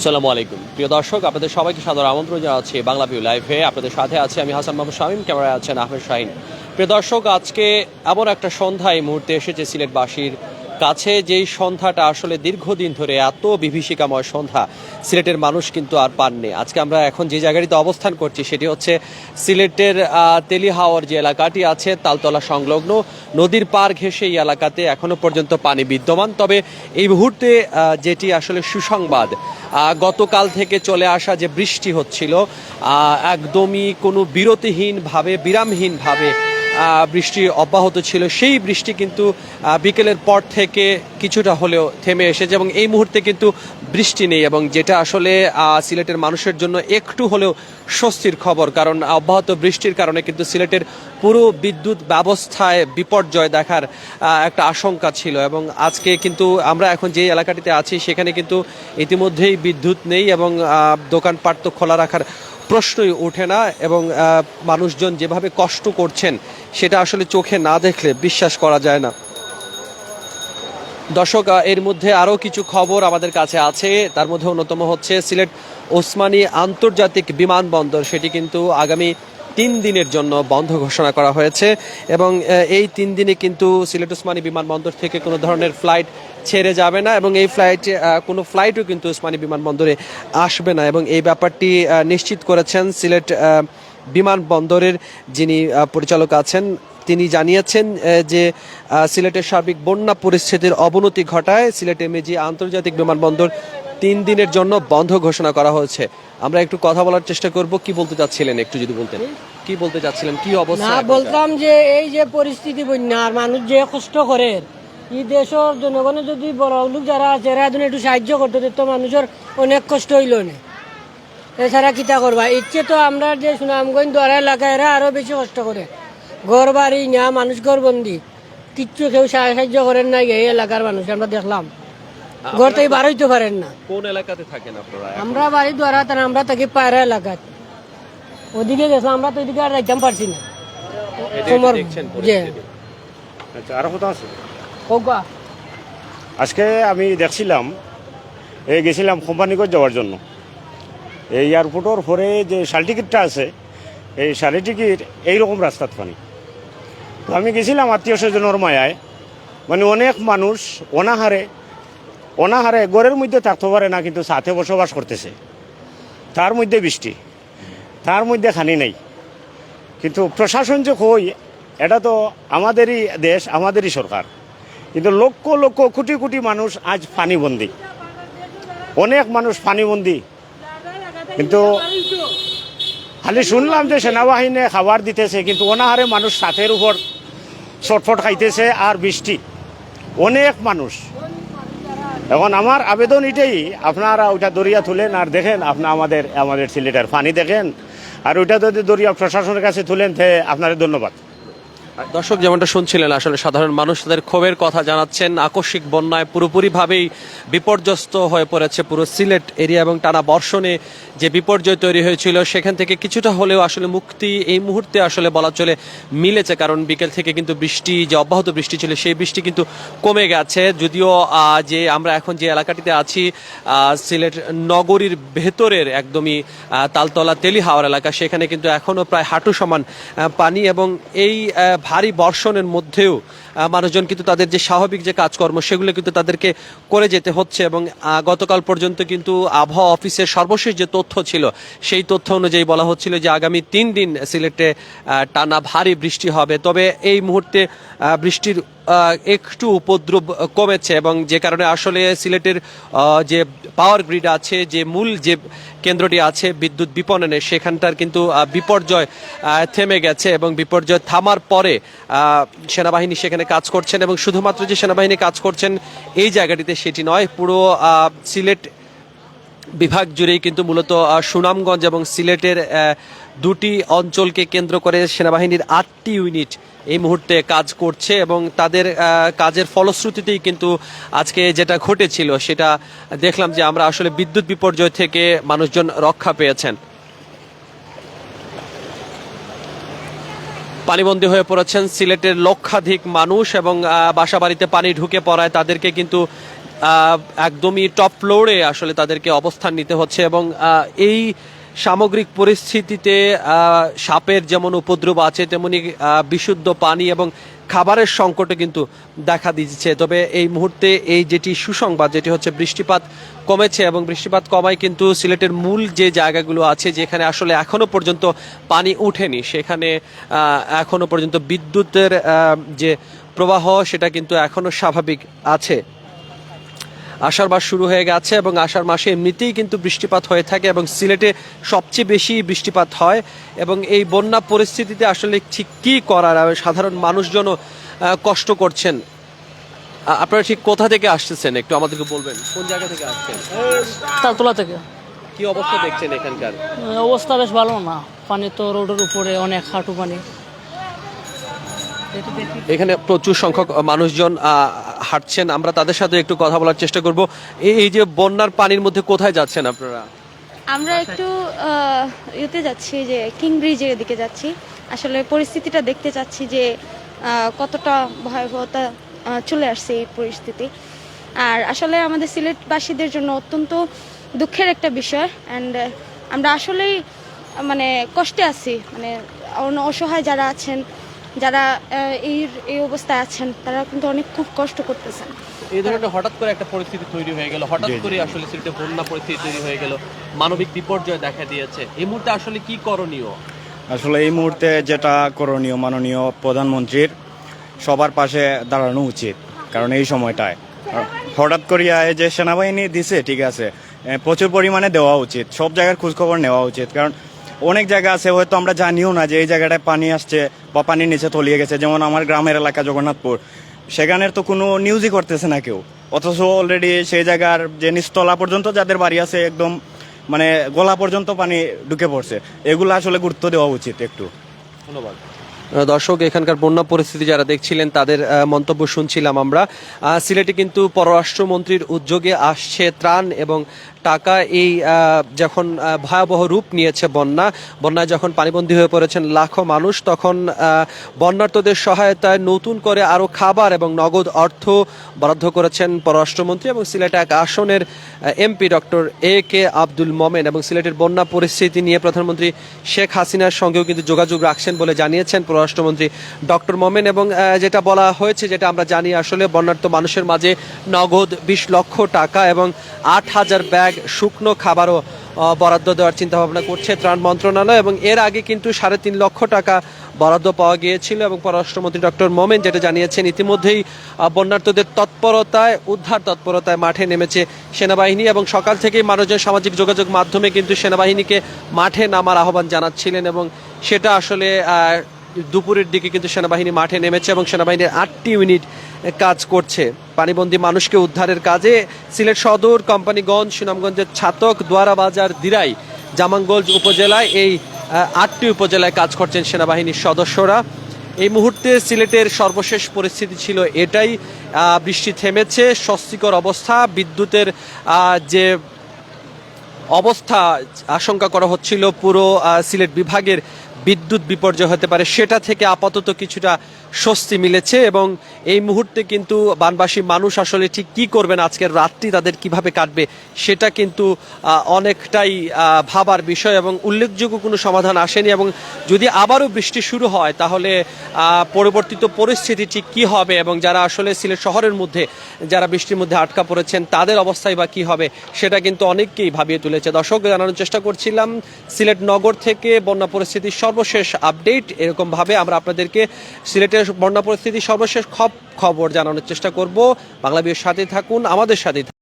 আসসালামু আলাইকুম প্রিয় দর্শক, আপনাদের সবাইকে সাদর আমন্ত্রণ জানাচ্ছি বাংলাভিউ লাইভে। আপনাদের সাথে আছে আমি হাসান মাহমুদ শামীম, ক্যামেরায় আছেন আহমেদ শাহিন। প্রিয় দর্শক, আজকে এমন একটা সন্ধ্যা এই মুহূর্তে এসেছে সিলেটবাসীর কাছে, যেই সন্ধ্যাটা আসলে দীর্ঘদিন ধরে এত বিভীষিকাময় সন্ধ্যা সিলেটের মানুষ কিন্তু আর পাননি। আজকে আমরা এখন যে জায়গাটিতে অবস্থান করছি সেটি হচ্ছে সিলেটের তেলিহাওয়ার যে এলাকাটি আছে তালতলা সংলগ্ন নদীর পার ঘেঁষে এই এলাকাতে এখনো পর্যন্ত পানি বিদ্যমান। তবে এই মুহূর্তে যেটি আসলে সুসংবাদ, গতকাল থেকে চলে আসা যে বৃষ্টি হচ্ছিল একদমই কোনো বিরামহীনভাবে বৃষ্টি অব্যাহত ছিল, সেই বৃষ্টি কিন্তু বিকেলের পর থেকে কিছুটা হলেও থেমে এসেছে এবং এই মুহূর্তে কিন্তু বৃষ্টি নেই, এবং যেটা আসলে সিলেটের মানুষের জন্য একটু হলেও স্বস্তির খবর। কারণ অব্যাহত বৃষ্টির কারণে কিন্তু সিলেটের পুরো বিদ্যুৎ ব্যবস্থায় বিপর্যয় দেখার একটা আশঙ্কা ছিল, এবং আজকে কিন্তু আমরা এখন যে এলাকাটিতে আছি সেখানে কিন্তু ইতিমধ্যেই বিদ্যুৎ নেই এবং দোকানপাট তো খোলা রাখার প্রশ্নই ওঠে না, এবং মানুষজন যেভাবে কষ্ট করছেন সেটা আসলে চোখে না দেখলে বিশ্বাস করা যায় না। দর্শক, এর মধ্যে আরও কিছু খবর আমাদের কাছে আছে। তার মধ্যে অন্যতম হচ্ছে সিলেট ওসমানী আন্তর্জাতিক বিমানবন্দর, সেটি কিন্তু আগামী 3 দিনের জন্য বন্ধ ঘোষণা করা হয়েছে, এবং এই 3 দিনে কিন্তু সিলেট ওসমানী বিমানবন্দর থেকে কোনো ধরনের ফ্লাইট ছেড়ে যাবে না, এবং এই কোনো ফ্লাইটও কিন্তু ওসমানী বিমানবন্দরে আসবে না, এবং এই ব্যাপারটি নিশ্চিত করেছেন সিলেট বিমানবন্দরের যিনি পরিচালক আছেন। তিনি জানিয়েছেন যে সিলেটের সার্বিক বন্যা পরিস্থিতির অবনতি ঘটায় সিলেট এমএজি আন্তর্জাতিক বিমানবন্দর 3 দিনের জন্য বন্ধ ঘোষণা করা হয়েছে। আমরা একটু কথা বলার চেষ্টা করব। কি বলতে চাচ্ছিলেন একটু যদি বলতেন, কি বলতে চাচ্ছিলেন, কি অবস্থা? না, বলতাম যে এই যে পরিস্থিতি বন্যার মানুষ যে কষ্ট করে, এই দেশের জনগণে যদি বড় লোক যারা আছে এরা একটু সাহায্য করতে দিত, মানুষের অনেক কষ্ট হইল না। এছাড়া কিতা করবা, ইচ্ছে তো আমরা যে সুনামগঞ্জ দ্বারা এলাকায় এরা আরো বেশি কষ্ট করে, ঘর বাড়ি না মানুষ ঘরবন্দি, কিচ্ছু কেউ সাহায্য করেন না। এই এলাকার মানুষ আমরা দেখলাম ঘর থেকে বার হইতে পারেন না। কোন এলাকাতে থাকেন আপনারা? আমরা বাড়ি দ্বারা আমরা থাকি পায়রা এলাকাত, ওদিকে গেছিলাম, আমরা তো ওইদিকে আর যাইতাম পারছি না। আরো কথা আছে। আজকে আমি দেখছিলাম, গেছিলাম কোম্পানিগঞ্জ যাওয়ার জন্য। এই এয়ারপোর্টের পরে যে শাল টিকিটটা আছে, এই শালি টিকিট এইরকম রাস্তাত পানি। তো আমি গেছিলাম আত্মীয় স্বজনের মায়ায়, মানে অনেক মানুষ অনাহারে ঘরের মধ্যে থাকতে পারে না, কিন্তু সাথে বসবাস করতেছে। তার মধ্যে বৃষ্টি, তার মধ্যে খানি নেই। কিন্তু প্রশাসন যে কই, এটা তো আমাদেরই দেশ, আমাদেরই সরকার, কিন্তু লক্ষ লক্ষ কোটি কোটি মানুষ আজ পানিবন্দী, অনেক মানুষ পানিবন্দী। কিন্তু খালি শুনলাম যে সেনাবাহিনী খাবার দিতেছে, কিন্তু অনাহারে মানুষ সাথের উপর ছটফট খাইতেছে, আর বৃষ্টি অনেক মানুষ। এখন আমার আবেদন এটাই, আপনারা ওইটা দরিয়া তুলেন আর দেখেন, আমাদের সিলেটের পানি দেখেন, আর ওইটা যদি দরিয়া প্রশাসনের কাছে তুলেন আপনাদের ধন্যবাদ। দর্শক, যেমনটা শুনছিলেন, আসলে সাধারণ মানুষ তাদের ক্ষোভের কথা জানাচ্ছেন। আকস্মিক বন্যায় পুরোপুরিভাবেই বিপর্যস্ত হয়ে পড়েছে পুরো সিলেট এরিয়া, এবং টানা বর্ষণে যে বিপর্যয় তৈরি হয়েছিল সেখান থেকে কিছুটা হলেও আসলে মুক্তি এই মুহূর্তে আসলে বলা চলে মিলেছে। কারণ বিকেল থেকে কিন্তু বৃষ্টি, যে অব্যাহত বৃষ্টি ছিল, সেই বৃষ্টি কিন্তু কমে গেছে। যদিও যে আমরা এখন যে এলাকাটিতে আছি সিলেট নগরীর ভেতরের একদমই তালতলা তেলিহাওয়ার এলাকা, সেখানে কিন্তু এখনও প্রায় হাঁটু সমান পানি, এবং এই ভারী বর্ষণের মধ্যেও মানুষজন কিন্তু তাদের যে স্বাভাবিক যে কাজকর্ম সেগুলো কিন্তু তাদেরকে করে যেতে হচ্ছে। এবং গতকাল পর্যন্ত কিন্তু আবহাওয়া অফিসের সর্বশেষ যে তথ্য ছিল সেই তথ্য অনুযায়ী বলা হচ্ছিল যে আগামী 3 দিন সিলেটে টানা ভারী বৃষ্টি হবে। তবে এই মুহূর্তে বৃষ্টির একটু উপদ্রব কমেছে, এবং যে কারণে আসলে সিলেটের যে পাওয়ার গ্রিড আছে, যে মূল যে কেন্দ্রটি আছে বিদ্যুৎ বিপণনের, সেখানটার কিন্তু বিপর্যয় থেমে গেছে, এবং বিপর্যয় থামার পরে সেনাবাহিনী সেখানে কাজ করছেন। এবং শুধুমাত্র যে সেনাবাহিনী কাজ করছেন এই জায়গাটিতে সেটি নয়, পুরো সিলেট বিভাগ জুড়েই কিন্তু মূলত সুনামগঞ্জ এবং সিলেটের দুটি অঞ্চলকে কেন্দ্র করে সেনাবাহিনীর 8টি ইউনিট এই মুহূর্তে কাজ করছে, এবং তাদের কাজের ফলশ্রুতিতেই কিন্তু আজকে যেটা ঘটেছিল সেটা দেখলাম যে আমরা আসলে বিদ্যুৎ বিপর্যয় থেকে মানুষজন রক্ষা পেয়েছেন। পানিবন্দী হয়ে পড়েছেন সিলেটের লক্ষাধিক মানুষ, এবং বাসাবাড়িতে পানি ঢুকে পড়ায় তাদেরকে কিন্তু একদমই টপ ফ্লোরে আসলে তাদেরকে অবস্থান নিতে হচ্ছে এবং এই সামগ্রিক পরিস্থিতিতে সাপের যেমন উপদ্রব আছে তেমনি বিশুদ্ধ পানি এবং খাবারের সংকটও কিন্তু দেখা দিচ্ছে। তবে এই মুহূর্তে এই যেটি সুসংবাদ যেটি হচ্ছে বৃষ্টিপাত কমেছে এবং বৃষ্টিপাত কমায় কিন্তু সিলেটের মূল যে জায়গাগুলো আছে যেখানে আসলে এখনো পর্যন্ত পানি উঠেনি সেখানে এখনো পর্যন্ত বিদ্যুতের যে প্রবাহ সেটা কিন্তু এখনো স্বাভাবিক আছে। আষাঢ় মাস শুরু হয়ে গেছে এবং আষাঢ় মাসে এমনিতেই কিন্তু বৃষ্টিপাত হয়ে থাকে এবং সিলেটে সবচেয়ে বেশি বৃষ্টিপাত হয় এবং এই বন্যা পরিস্থিতিতে আসলে ঠিক কী করার সাধারণ মানুষজনও কষ্ট করছেন। আপনারা ঠিক কোথা থেকে আসতেছেন একটু আমাদেরকে বলবেন, কোন জায়গা থেকে আসছেন? তালতলা থেকে। কি অবস্থা দেখছেন এখানকার? অবস্থা বেশ ভালো না, পানি তো রোডের উপরে অনেক হাঁটু পানি। এখানে প্রচুর সংখ্যক মানুষজন হাঁটছেন, আমরা তাদের সাথে একটু কথা বলার চেষ্টা করব। এই যে বন্যার পানির মধ্যে কোথায় যাচ্ছেন আপনারা? আমরা একটু ইয়েতে যাচ্ছি, যে কিং ব্রিজের দিকে যাচ্ছি। আসলে পরিস্থিতিটা দেখতে চাচ্ছি যে কতটা ভয়াবহতা চলে আসছে এই পরিস্থিতি। আর আসলে আমাদের সিলেটবাসীদের জন্য অত্যন্ত দুঃখের একটা বিষয়। অ্যান্ড আমরা আসলেই মানে কষ্টে আছি, মানে অসহায় যারা আছেন, যারা এই অবস্থায় আছেন, তারা কিন্তু অনেক খুব কষ্ট করতেছেন। এই ধরনের হঠাৎ করে একটা পরিস্থিতি তৈরি হয়ে গেল, হঠাৎ করে আসলে সিলেটে বন্যা পরিস্থিতি তৈরি হয়ে গেল, মানবিক বিপর্যয় দেখা দিয়েছে। এই মুহূর্তে আসলে কি করণীয়? আসলে এই মুহূর্তে যেটা করণীয়, মাননীয় প্রধানমন্ত্রীর সবার পাশে দাঁড়ানো উচিত। কারণ এই সময়টায় হঠাৎ করিয়া যে সেনাবাহিনী দিছে, ঠিক আছে, প্রচুর পরিমাণে দেওয়া উচিত, সব জায়গার খোঁজখবর নেওয়া উচিত। কারণ অনেক জায়গা আছে হয়তো আমরা জানিও না যে এই জায়গাটায় পানি আসছে বা পানির নিচে তলিয়ে গেছে। যেমন আমার গ্রামের এলাকা জগন্নাথপুর, সেখানের তো কোনো নিউজই করতেছে না কেউ, অথচ অলরেডি সেই জায়গার যে নিচতলা পর্যন্ত যাদের বাড়ি আছে একদম মানে গলা পর্যন্ত পানি ঢুকে পড়ছে। এগুলো আসলে গুরুত্ব দেওয়া উচিত একটু। ধন্যবাদ। দর্শক, এখানকার বন্যা পরিস্থিতি যারা দেখছিলেন তাদের মন্তব্য শুনছিলাম আমরা। সিলেটে কিন্তু পররাষ্ট্রমন্ত্রীর উদ্যোগে আসছে ত্রাণ এবং টাকা। এই যখন ভয়াবহ রূপ নিয়েছে বন্যায় যখন পানিবন্দী হয়ে পড়েছেন লাখো মানুষ, তখন বন্যার্তদের সহায়তায় নতুন করে আরও খাবার এবং নগদ অর্থ বরাদ্দ করেছেন পররাষ্ট্রমন্ত্রী এবং সিলেট 1 আসনের MP doctor AK Abdul Momen. এবং সিলেটের বন্যা পরিস্থিতি নিয়ে প্রধানমন্ত্রী শেখ হাসিনার সঙ্গেও কিন্তু যোগাযোগ রাখছেন বলে জানিয়েছেন পররাষ্ট্রমন্ত্রী ডক্টর মোমেন। এবং যেটা বলা হয়েছে, যেটা আমরা জানি, আসলে বন্যার্ত মানুষের মাঝে নগদ 20 লক্ষ টাকা এবং 8,000 ব্যাগ শুকনো খাবারও বরাদ্দ দেওয়ার চিন্তা ভাবনা করছে ত্রাণ মন্ত্রণালয়। এবং এর আগে কিন্তু 3.5 লক্ষ টাকা বরাদ্দ পাওয়া গিয়েছিল এবং পররাষ্ট্রমন্ত্রী ডক্টর মোমেন যেটা জানিয়েছেন, ইতিমধ্যেই বন্যার্তদের তৎপরতায়, উদ্ধার তৎপরতায় মাঠে নেমেছে সেনাবাহিনী। এবং সকাল থেকেই মানুষজন সামাজিক যোগাযোগ মাধ্যমে কিন্তু সেনাবাহিনীকে মাঠে নামার আহ্বান জানাচ্ছিলেন এবং সেটা আসলে দুপুরের দিকে কিন্তু সেনাবাহিনী মাঠে নেমেছে এবং সেনাবাহিনীর 8টি ইউনিট কাজ করছে পানিবন্দী মানুষকে উদ্ধারের কাজে। সিলেট সদর, কোম্পানিগঞ্জ, সুনামগঞ্জের ছাতক, দোয়ারা বাজার, দিরাই, জামালগঞ্জ উপজেলায় এই 8টি উপজেলায় কাজ করছেন সেনাবাহিনীর সদস্যরা। এই মুহূর্তে সিলেটের সর্বশেষ পরিস্থিতি ছিল এটাই। বৃষ্টি থেমেছে, স্বস্তিকর অবস্থা। বিদ্যুতের যে অবস্থা আশঙ্কা করা হচ্ছিল পুরো সিলেট বিভাগের বিদ্যুৎ বিপর্যয় হতে পারে, সেটা থেকে আপাতত কিছুটা স্বস্তি মিলেছে। এবং এই মুহূর্তে কিন্তু বানবাসী মানুষ আসলে ঠিক কী করবেন, আজকের রাতটি তাদের কিভাবে কাটবে, সেটা কিন্তু অনেকটাই ভাবার বিষয় এবং উল্লেখযোগ্য কোনো সমাধান আসেনি। এবং যদি আবারও বৃষ্টি শুরু হয় তাহলে পরবর্তীত পরিস্থিতি ঠিক কী হবে এবং যারা আসলে সিলেট শহরের মধ্যে যারা বৃষ্টির মধ্যে আটকা পড়েছেন তাদের অবস্থায় বা কী হবে, সেটা কিন্তু অনেককেই ভাবিয়ে তুলেছে। দর্শক, জানানোর চেষ্টা করছিলাম সিলেট নগর থেকে বন্যা পরিস্থিতির সর্বশেষ আপডেট। এরকমভাবে আমরা আপনাদেরকে সিলেটের বন্যা পরিস্থিতির সর্বশেষ খবর জানানোর চেষ্টা করব। বাংলাভিউর সাথে থাকুন, আমাদের সাথে।